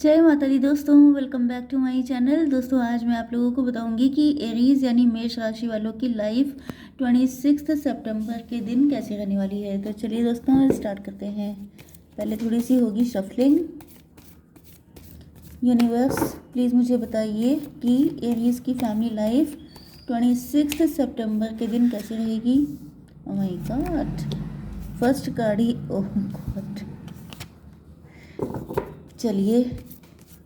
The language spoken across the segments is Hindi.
जय माता दी दोस्तों, welcome back to my channel. दोस्तों आज मैं आप लोगों को बताऊंगी कि एरीज यानी मेष राशि वालों की लाइफ 26 सितंबर के दिन कैसे रहने वाली है। तो चलिए दोस्तों स्टार्ट करते हैं। पहले थोड़ी सी होगी शफलिंग। यूनिवर्स प्लीज़ मुझे बताइए कि एरीज की फैमिली लाइफ 26 सितंबर के दिन कैसे रहेगी। Oh my God, first card he, oh God. चलिए,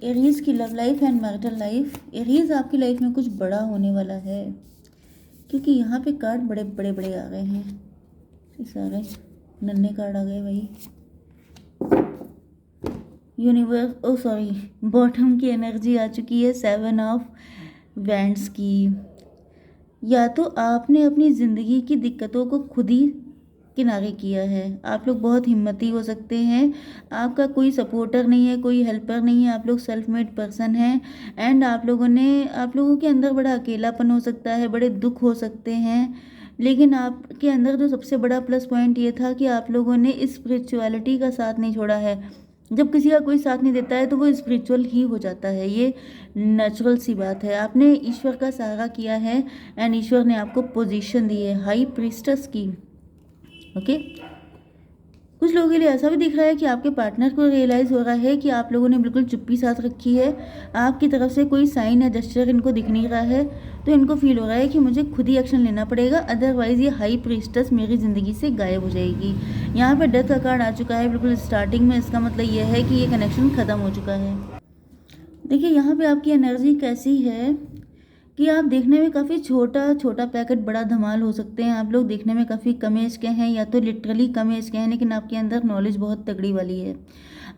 एरीज की love life and marital life. Aries आपकी लाइफ में कुछ बड़ा होने वाला है, क्योंकि यहाँ पे कार्ड बड़े बड़े बड़े आ गए हैं। ये सारे नन्हे कार्ड आ गए भाई। यूनिवर्स, ओ सॉरी, बॉटम की एनर्जी आ चुकी है 7 ऑफ वैंड्स की। या तो आपने अपनी ज़िंदगी की दिक्कतों को खुद ही किनारे किया है। आप लोग बहुत हिम्मती हो सकते हैं। आपका कोई सपोर्टर नहीं है, कोई हेल्पर नहीं है। आप लोग सेल्फ मेड पर्सन हैं एंड आप लोगों के अंदर बड़ा अकेलापन हो सकता है, बड़े दुख हो सकते हैं। लेकिन आपके अंदर जो सबसे बड़ा प्लस पॉइंट ये था कि आप लोगों ने स्पिरिचुअलिटी का साथ नहीं छोड़ा है। जब किसी का कोई साथ नहीं देता है तो वो स्पिरिचुअल ही हो जाता है। ये नेचुरल सी बात है। आपने ईश्वर का सहारा किया है एंड ईश्वर ने आपको पोजीशन दी है हाई प्रीस्टस की। ओके, कुछ लोगों के लिए ऐसा भी दिख रहा है कि आपके पार्टनर को रियलाइज़ हो रहा है कि आप लोगों ने बिल्कुल चुप्पी साथ रखी है। आपकी तरफ से कोई साइन या जेस्चर इनको दिख नहीं रहा है, तो इनको फील हो रहा है कि मुझे खुद ही एक्शन लेना पड़ेगा, अदरवाइज़ ये हाई प्रीस्टस मेरी ज़िंदगी से गायब हो जाएगी। यहाँ पर डेथ का कार्ड आ चुका है बिल्कुल स्टार्टिंग में। इसका मतलब ये है कि ये कनेक्शन ख़त्म हो चुका है। देखिए यहाँ पे आपकी एनर्जी कैसी है कि आप देखने में काफ़ी छोटा छोटा पैकेट बड़ा धमाल हो सकते हैं। आप लोग देखने में काफ़ी कम एज के हैं या तो लिटरली कम एज के हैं, लेकिन आपके अंदर नॉलेज बहुत तगड़ी वाली है।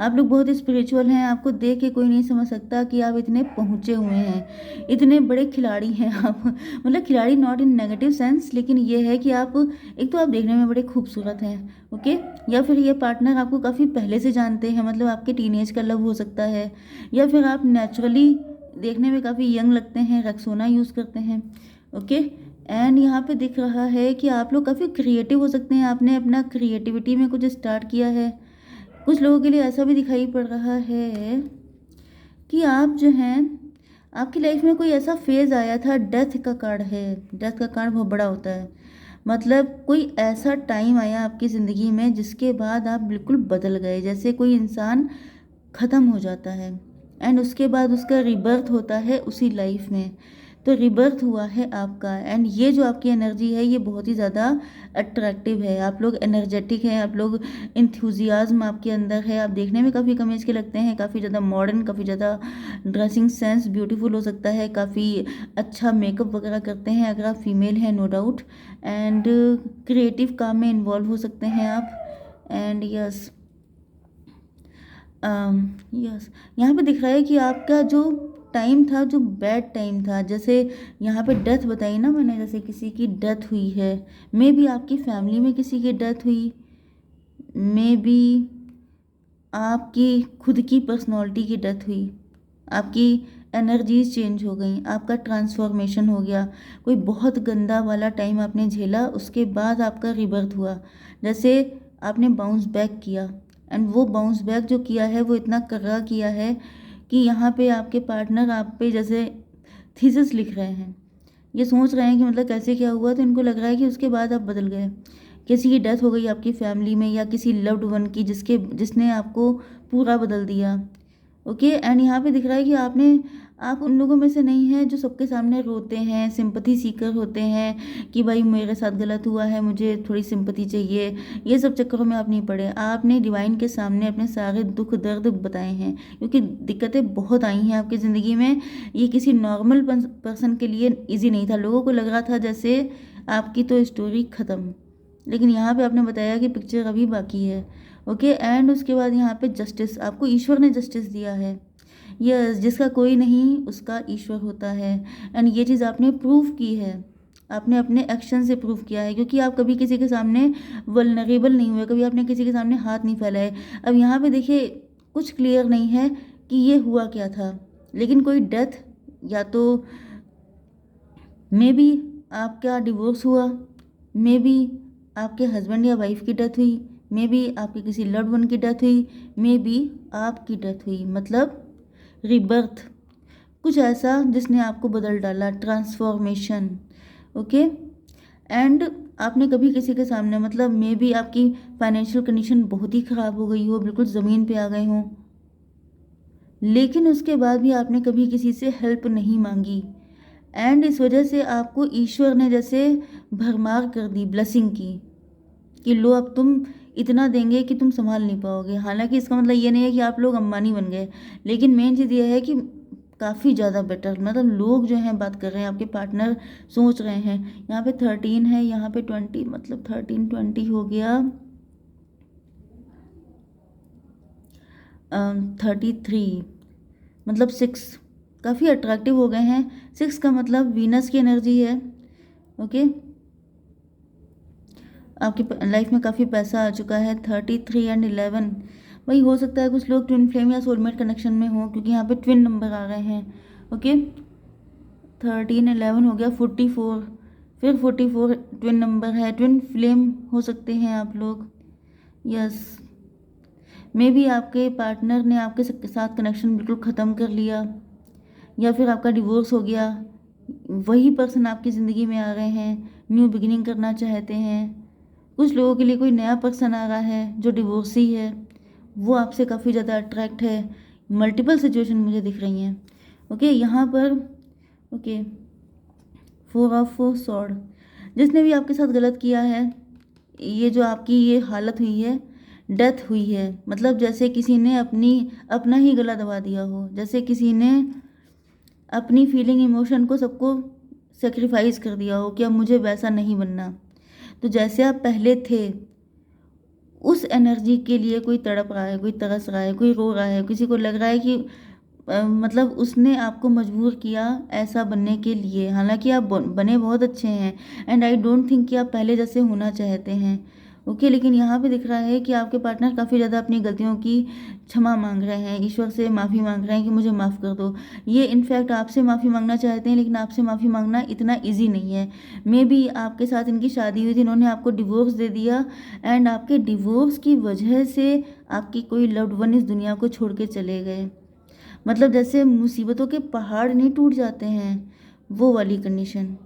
आप लोग बहुत स्पिरिचुअल हैं। आपको देख के कोई नहीं समझ सकता कि आप इतने पहुँचे हुए हैं, इतने बड़े खिलाड़ी हैं आप। मतलब खिलाड़ी नॉट इन नेगेटिव सेंस, लेकिन ये है कि आप एक तो आप देखने में बड़े खूबसूरत हैं। ओके, या फिर ये पार्टनर आपको काफ़ी पहले से जानते हैं, मतलब आपके टीनेज का लव हो सकता है, या फिर आप नेचुरली देखने में काफ़ी यंग लगते हैं, रक्सोना यूज़ करते हैं। ओके, एंड यहाँ पे दिख रहा है कि आप लोग काफ़ी क्रिएटिव हो सकते हैं। आपने अपना क्रिएटिविटी में कुछ स्टार्ट किया है। कुछ लोगों के लिए ऐसा भी दिखाई पड़ रहा है कि आप जो हैं, आपकी लाइफ में कोई ऐसा फेज़ आया था। डेथ का कार्ड है। डेथ का कार्ड बहुत बड़ा होता है, मतलब कोई ऐसा टाइम आया आपकी ज़िंदगी में जिसके बाद आप बिल्कुल बदल गए। जैसे कोई इंसान ख़त्म हो जाता है एंड उसके बाद उसका रिबर्थ होता है उसी लाइफ में। तो रिबर्थ हुआ है आपका, एंड ये जो आपकी एनर्जी है ये बहुत ही ज़्यादा अट्रैक्टिव है। आप लोग एनर्जेटिक हैं, आप लोग इंथ्यूजियाज्म आपके अंदर है। आप देखने में काफ़ी कम एज के लगते हैं, काफ़ी ज़्यादा मॉडर्न, काफ़ी ज़्यादा ड्रेसिंग सेंस ब्यूटीफुल हो सकता है, काफ़ी अच्छा मेकअप वगैरह करते हैं अगर आप फीमेल हैं, नो डाउट। एंड क्रिएटिव काम में इन्वॉल्व हो सकते हैं आप। एंड यस, यस, यहाँ पे दिख रहा है कि आपका जो टाइम था, जो बैड टाइम था, जैसे यहाँ पे डेथ बताई ना मैंने, जैसे किसी की डेथ हुई है, मे बी आपकी फैमिली में किसी की डेथ हुई, मे बी आपकी खुद की पर्सनालिटी की डेथ हुई, आपकी एनर्जीज चेंज हो गई, आपका ट्रांसफॉर्मेशन हो गया, कोई बहुत गंदा वाला टाइम आपने झेला, उसके बाद आपका रिबर्थ हुआ। जैसे आपने बाउंस बैक किया, एंड वो बाउंस बैक जो किया है वो इतना कर्रा किया है कि यहाँ पे आपके पार्टनर आप पे जैसे थीसिस लिख रहे हैं, ये सोच रहे हैं कि मतलब कैसे क्या हुआ। तो इनको लग रहा है कि उसके बाद आप बदल गए, किसी की डेथ हो गई आपकी फैमिली में या किसी लव्ड वन की जिसने आपको पूरा बदल दिया। ओके, एंड यहाँ पे दिख रहा है कि आप उन लोगों में से नहीं हैं जो सबके सामने रोते हैं, सिंपथी सीकर होते हैं कि भाई मेरे साथ गलत हुआ है, मुझे थोड़ी सिंपथी चाहिए। ये सब चक्करों में आप नहीं पड़े। आपने डिवाइन के सामने अपने सारे दुख दर्द बताए हैं, क्योंकि दिक्कतें बहुत आई हैं आपकी ज़िंदगी में। ये किसी नॉर्मल पर्सन के लिए ईजी नहीं था। लोगों को लग रहा था जैसे आपकी तो स्टोरी ख़त्म, लेकिन यहाँ पे आपने बताया कि पिक्चर अभी बाकी है। ओके, एंड उसके बाद यहाँ पे जस्टिस, आपको ईश्वर ने जस्टिस दिया है। यस, जिसका कोई नहीं उसका ईश्वर होता है। एंड ये चीज़ आपने प्रूव की है, आपने अपने एक्शन से प्रूव किया है, क्योंकि आप कभी किसी के सामने वल्नरेबल नहीं हुए, कभी आपने किसी के सामने हाथ नहीं फैलाए। अब यहाँ पे देखिए कुछ क्लियर नहीं है कि ये हुआ क्या था, लेकिन कोई डेथ, या तो मे बी आपका डिवोर्स हुआ, मे बी आपके हस्बैंड या वाइफ की डेथ हुई, मे बी आपके किसी लव्ड वन की डेथ हुई, मे बी आपकी डेथ हुई। मतलब रिबर्थ, कुछ ऐसा जिसने आपको बदल डाला, ट्रांसफॉर्मेशन। ओके। एंड आपने कभी किसी के सामने, मतलब मे बी आपकी फाइनेंशियल कंडीशन बहुत ही ख़राब हो गई हो, बिल्कुल ज़मीन पे आ गए हों, लेकिन उसके बाद भी आपने कभी किसी से हेल्प नहीं मांगी। एंड इस वजह से आपको ईश्वर ने जैसे भरमार कर दी ब्लेसिंग की, कि लो अब तुम इतना देंगे कि तुम संभाल नहीं पाओगे। हालांकि इसका मतलब ये नहीं है कि आप लोग अंबानी बन गए, लेकिन मेन चीज़ ये है कि काफ़ी ज़्यादा बेटर, मतलब लोग जो हैं बात कर रहे हैं, आपके पार्टनर सोच रहे हैं। यहाँ पे 13 है, यहाँ पे 20, मतलब 13 20 हो गया 33, मतलब 6, काफ़ी अट्रैक्टिव हो गए हैं। 6 का मतलब वीनस की एनर्जी है। ओके। आपकी लाइफ में काफ़ी पैसा आ चुका है। 33 एंड 11, वही हो सकता है कुछ लोग ट्विन फ्लेम या सोलमेट कनेक्शन में हो, क्योंकि यहाँ पे ट्विन नंबर आ रहे हैं। ओके। 13 11 हो गया 44, फिर 44 ट्विन नंबर है, ट्विन फ्लेम हो सकते हैं आप लोग। यस, मे बी आपके पार्टनर ने आपके साथ कनेक्शन बिल्कुल ख़त्म कर लिया, या फिर आपका डिवोर्स हो गया। वही पर्सन आपकी ज़िंदगी में आ रहे हैं, न्यू बिगिनिंग करना चाहते हैं। कुछ लोगों के लिए कोई नया पर्सन आ रहा है जो डिवोर्सी है, वो आपसे काफ़ी ज़्यादा अट्रैक्ट है। मल्टीपल सिचुएशन मुझे दिख रही हैं। ओके, यहाँ पर ओके 4 ऑफ सॉर्ड, जिसने भी आपके साथ गलत किया है, ये जो आपकी ये हालत हुई है, डेथ हुई है, मतलब जैसे किसी ने अपना ही गला दबा दिया हो, जैसे किसी ने अपनी फीलिंग इमोशन को सबको सेक्रीफाइस कर दिया हो कि अब मुझे वैसा नहीं बनना। तो जैसे आप पहले थे, उस एनर्जी के लिए कोई तड़प रहा है, कोई तरस रहा है, कोई रो रहा है, किसी को लग रहा है कि मतलब उसने आपको मजबूर किया ऐसा बनने के लिए। हालांकि आप बने बहुत अच्छे हैं, एंड आई डोंट थिंक कि आप पहले जैसे होना चाहते हैं। ओके, लेकिन यहाँ पे दिख रहा है कि आपके पार्टनर काफ़ी ज़्यादा अपनी गलतियों की क्षमा मांग रहे हैं, ईश्वर से माफ़ी मांग रहे हैं कि मुझे माफ़ कर दो। ये इनफैक्ट आपसे माफ़ी मांगना चाहते हैं, लेकिन आपसे माफ़ी मांगना इतना ईजी नहीं है। मे बी आपके साथ इनकी शादी हुई थी, इन्होंने आपको डिवोर्स दे दिया, एंड आपके डिवोर्स की वजह से आपकी कोई लव्ड वन इस दुनिया को छोड़ के चले गए। मतलब जैसे मुसीबतों के पहाड़ नहीं टूट जाते हैं, वो वाली कंडीशन।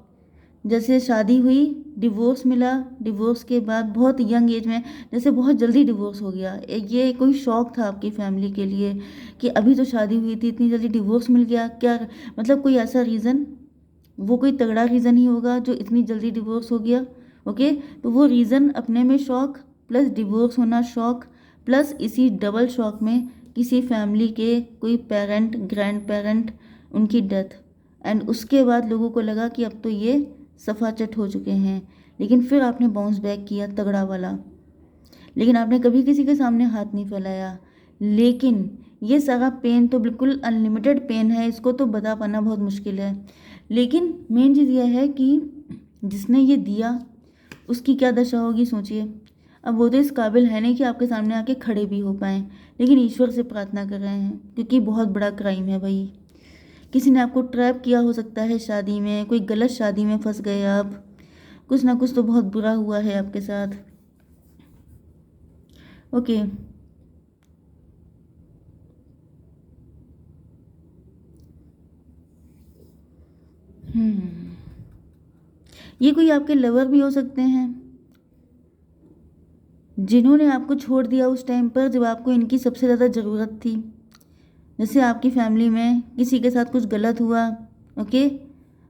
जैसे शादी हुई, डिवोर्स मिला, डिवोर्स के बाद बहुत यंग एज में जैसे बहुत जल्दी डिवोर्स हो गया, ये कोई शौक था आपकी फैमिली के लिए कि अभी तो शादी हुई थी, इतनी जल्दी डिवोर्स मिल गया क्या, मतलब कोई ऐसा रीज़न, वो कोई तगड़ा रीज़न ही होगा जो इतनी जल्दी डिवोर्स हो गया। ओके, तो वो रीज़न अपने में शौक प्लस डिवोर्स होना शौक, प्लस इसी डबल शौक में किसी फैमिली के कोई पेरेंट, ग्रैंड पेरेंट, उनकी डेथ, एंड उसके बाद लोगों को लगा कि अब तो ये सफाचट हो चुके हैं, लेकिन फिर आपने बाउंस बैक किया तगड़ा वाला। लेकिन आपने कभी किसी के सामने हाथ नहीं फैलाया। लेकिन ये सारा पेन तो बिल्कुल अनलिमिटेड पेन है, इसको तो बता पाना बहुत मुश्किल है। लेकिन मेन चीज़ यह है कि जिसने ये दिया उसकी क्या दशा होगी सोचिए। अब वो तो इस काबिल है नहीं कि आपके सामने आके खड़े भी हो पाएँ, लेकिन ईश्वर से प्रार्थना कर रहे हैं, क्योंकि बहुत बड़ा क्राइम है भाई। किसी ने आपको ट्रैप किया हो सकता है शादी में, कोई गलत शादी में फंस गए आप, कुछ ना कुछ तो बहुत बुरा हुआ है आपके साथ। ओके, ये कोई आपके लवर भी हो सकते हैं, जिन्होंने आपको छोड़ दिया उस टाइम पर जब आपको इनकी सबसे ज़्यादा ज़रूरत थी। जैसे आपकी फैमिली में किसी के साथ कुछ गलत हुआ, ओके,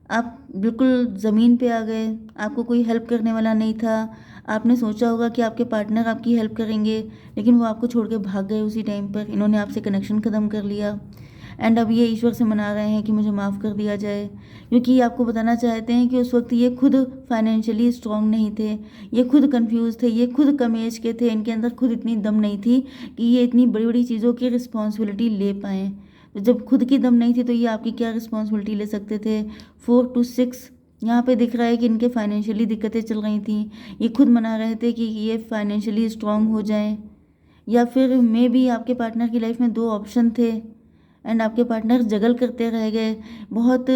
आप बिल्कुल ज़मीन पे आ गए, आपको कोई हेल्प करने वाला नहीं था। आपने सोचा होगा कि आपके पार्टनर आपकी हेल्प करेंगे, लेकिन वो आपको छोड़ के भाग गए उसी टाइम पर, इन्होंने आपसे कनेक्शन ख़त्म कर लिया। एंड अब ये ईश्वर से मना रहे हैं कि मुझे माफ़ कर दिया जाए, क्योंकि ये आपको बताना चाहते हैं कि उस वक्त ये खुद फाइनेंशियली स्ट्रांग नहीं थे, ये खुद कंफ्यूज थे, ये खुद कम एज के थे, इनके अंदर खुद इतनी दम नहीं थी कि ये इतनी बड़ी बड़ी चीज़ों की रिस्पॉन्सिबिलिटी ले पाएँ। तो जब खुद की दम नहीं थी तो ये आपकी क्या रिस्पॉन्सिबिलिटी ले सकते थे। 4 to 6 यहाँ पे दिख रहा है कि इनके फाइनेंशियली दिक्कतें चल रही थी, ये खुद मना रहे थे कि ये फाइनेंशियली स्ट्रांग हो जाएं, या फिर मे बी आपके पार्टनर की लाइफ में 2 ऑप्शन थे, एंड आपके पार्टनर जगल करते रह गए। बहुत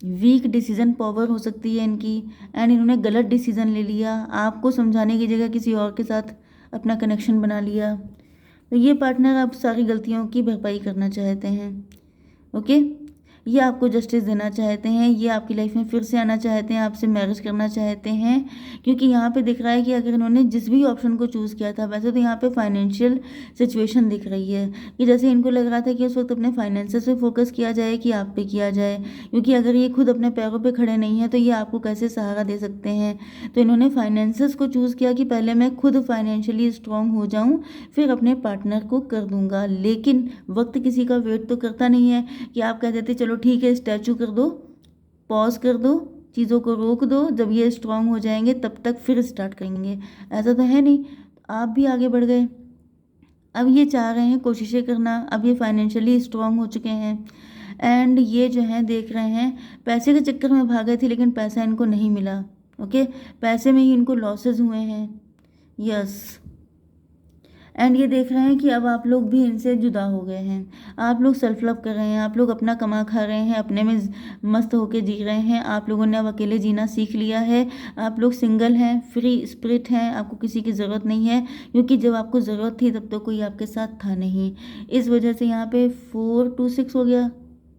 वीक डिसीजन पावर हो सकती है इनकी, एंड इन्होंने गलत डिसीजन ले लिया, आपको समझाने की जगह किसी और के साथ अपना कनेक्शन बना लिया। तो ये पार्टनर आप सारी गलतियों की भरपाई करना चाहते हैं। ओके, ये आपको जस्टिस देना चाहते हैं, ये आपकी लाइफ में फिर से आना चाहते हैं, आपसे मैरिज करना चाहते हैं, क्योंकि यहाँ पे दिख रहा है कि अगर इन्होंने जिस भी ऑप्शन को चूज़ किया था, वैसे तो यहाँ पे फाइनेंशियल सिचुएशन दिख रही है कि जैसे इनको लग रहा था कि उस वक्त अपने फाइनेंसेस पे फोकस किया जाए कि आप पे किया जाए, क्योंकि अगर ये खुद अपने पैरों पे खड़े नहीं हैं तो ये आपको कैसे सहारा दे सकते हैं। तो इन्होंने फाइनेंसेस को चूज़ किया कि पहले मैं खुद फाइनेंशियली स्ट्रांग हो जाऊँ, फिर अपने पार्टनर को कर दूंगा। लेकिन वक्त किसी का वेट तो करता नहीं है कि आप कह देते चलो ठीक है स्टैचू कर दो, पॉज कर दो, चीज़ों को रोक दो, जब ये स्ट्रांग हो जाएंगे तब तक फिर स्टार्ट करेंगे। ऐसा तो है नहीं, आप भी आगे बढ़ गए। अब ये चाह रहे हैं कोशिशें करना, अब ये फाइनेंशियली स्ट्रांग हो चुके हैं एंड ये जो है देख रहे हैं पैसे के चक्कर में भागे थे लेकिन पैसा इनको नहीं मिला। ओके, पैसे में ही इनको लॉसेस हुए हैं। यस, एंड ये देख रहे हैं कि अब आप लोग भी इनसे जुदा हो गए हैं, आप लोग सेल्फ लव कर रहे हैं, आप लोग अपना कमा खा रहे हैं, अपने में मस्त होके जी रहे हैं, आप लोगों ने अब अकेले जीना सीख लिया है, आप लोग सिंगल हैं, फ्री स्पिरिट हैं, आपको किसी की ज़रूरत नहीं है, क्योंकि जब आपको ज़रूरत थी तब तो कोई आपके साथ था नहीं। इस वजह से यहाँ पे 426 हो गया,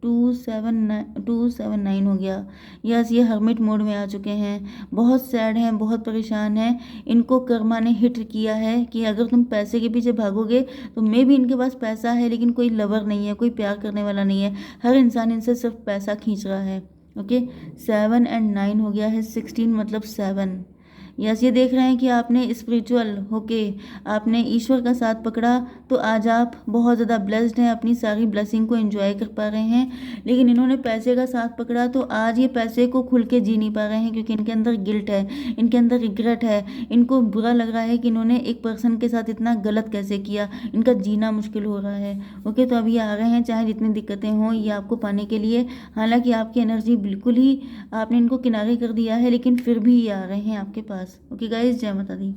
279 हो गया। यस, ये हर्मिट मोड में आ चुके हैं, बहुत सैड हैं, बहुत परेशान हैं। इनको कर्मा ने हिट किया है कि अगर तुम पैसे के पीछे भागोगे तो मे भी इनके पास पैसा है लेकिन कोई लवर नहीं है, कोई प्यार करने वाला नहीं है, हर इंसान इनसे सिर्फ पैसा खींच रहा है। ओके, 7 एंड 9 हो गया है, 16 मतलब 7। यस, ये देख रहे हैं कि आपने स्पिरिचुअल होके आपने ईश्वर का साथ पकड़ा तो आज आप बहुत ज़्यादा ब्लेस्ड हैं, अपनी सारी ब्लेसिंग को एंजॉय कर पा रहे हैं। लेकिन इन्होंने पैसे का साथ पकड़ा तो आज ये पैसे को खुल के जी नहीं पा रहे हैं, क्योंकि इनके अंदर गिल्ट है, इनके अंदर रिग्रेट है, इनको बुरा लग रहा है कि इन्होंने एक पर्सन के साथ इतना गलत कैसे किया, इनका जीना मुश्किल हो रहा है। ओके, तो अब ये आ रहे हैं चाहे जितनी दिक्कतें हों ये आपको पाने के लिए। हालांकि आपकी एनर्जी बिल्कुल ही आपने इनको किनारे कर दिया है, लेकिन फिर भी ये आ रहे हैं आपके पास। ओके गाइस, जय माता दी।